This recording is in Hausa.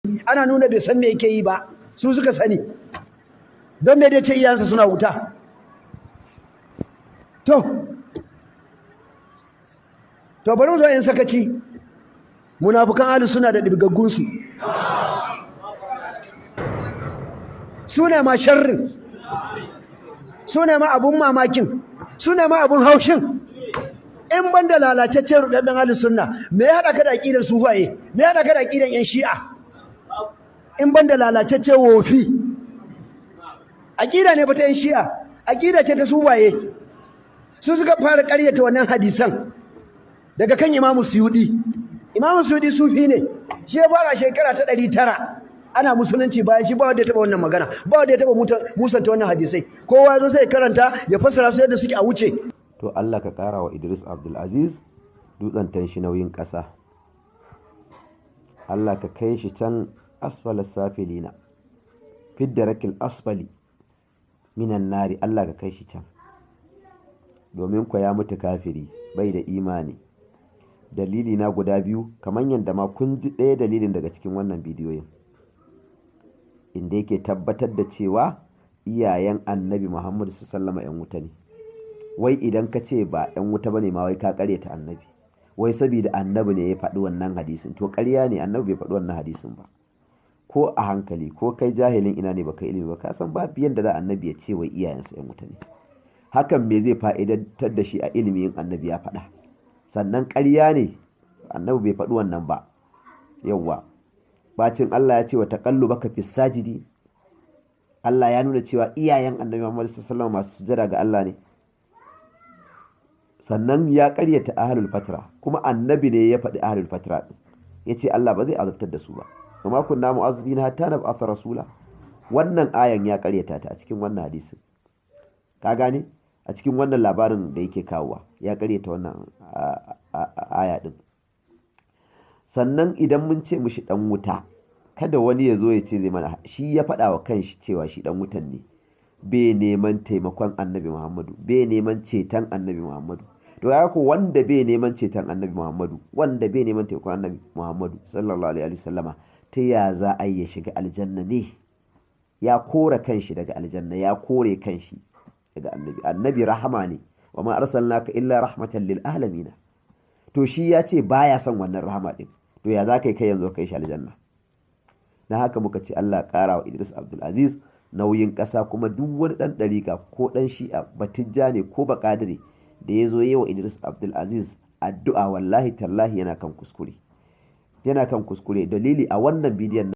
ana nuna bai san me yake yi ba, su suka sani. Don me dai ce iyayensa suna wuta? To bari mu zo yin sakaci. Munafukan ahlus suna da dibgaggun su ne ma sharrin, su ne ma abun mamakin, su ne ma abun haushin. In ban da lalacaccen rudadden ahlus sunna, me ya haɗa ka da aƙidan sufaye? Me ya haɗa ka da aƙidan ƴan shi'a? In ban da lalacaccen wofi, aƙida ne ba ta ƴan shi'a, aƙida ce ta sufaye. Su suka fara ƙaryata wannan hadisan daga kan Imamu Suyuɗi. Imamu Suyuɗi sufi ne, shi ya fara shekara ta 900 ana musulunci, bayan shi ba wanda ya taɓa wannan magana, ba wanda ya taɓa musanta wannan hadisai. Kowa ya zo sai karanta ya fassara su yadda suke a wuce. To Allah ka ƙara wa Idris Abdulaziz dutsen tanshi nauyin ƙasa. Allah ka kai shi can asfalas safilina fidda rakil asfali minan nari. Allah ka kai shi can, domin kwa ya mutu kafiri bai da imani. Dalili na guda biyu, kamar yadda ma kun ji ɗaya dalilin daga cikin wannan bidiyoyin, inda yake tabbatar da cewa iyayen annabi Muhammadu sallama ‘yan wuta ne. Wai idan ka ce ba ‘yan wuta ba ne ma wai ka ƙaryata annabi, wai saboda annabi ne ya faɗi wannan hadisin. To ƙarya ne, annabi bai faɗi wannan hadisin ba. Ko a hankali, ko kai jahilin ina ne baka ilimi ba, ka san ba biyan da za annabi ya ce wai iyayensa ‘yan wuta ne. Hakan me zai fa'idantar da shi a ilimi in annabi ya faɗa? Sannan ƙarya ne, annabi bai faɗi wannan ba. Yawwa, bacin Allah ya ce wa taqallubaka fis sajidi, Allah ya nuna cewa iyayen annabi Muhammad sallallahu alaihi wasallam masu sujada ga Allah ne. Sannan ya ƙaryata ahlul fatra, kuma annabi ne ya faɗi ahlul fatra din, yace Allah ba zai azabtar da su ba. Kuma kunna mu'azzibina hatta nab'atha rasula. Wannan ayan ya ƙaryata ta a cikin wannan hadisin, ka gane? A cikin wannan labarin da yake kawowa ya ƙaryata wannan aya din. Sannan idan mun ce mushi dan wuta, kada wani ya zo ya ce zai mana, shi ya faɗa wa kanshi cewa shi dan wutan ne, bai neman taimakon annabi Muhammadu, bai neman ceton annabi Muhammadu. To ya ko wanda bai neman ceton annabi Muhammadu, wanda bai neman taimakon annabi Muhammadu sallallahu alaihi wasallama, ta ya za a yi ya shiga aljanna ne? Ya kore kanshi daga aljanna, ya kore kanshi daga annabi. Annabi rahama ne, wa ma arsalnaka illa rahmatan lil alamin. To shi ya ce baya son wannan rahama din, to ya za kai yanzu kai shi aljanna? Na haka muka ce Allah ƙara wa Idris Abdulaziz nauyin ƙasa, kuma duk wani ɗan ɗariƙa ko ɗan shi'a, batijja ne ko baƙadire, da ya zo yi wa Idris Abdulaziz addu'a, wallahi tallahi yana kan kuskure. Dalili a wannan bidiyon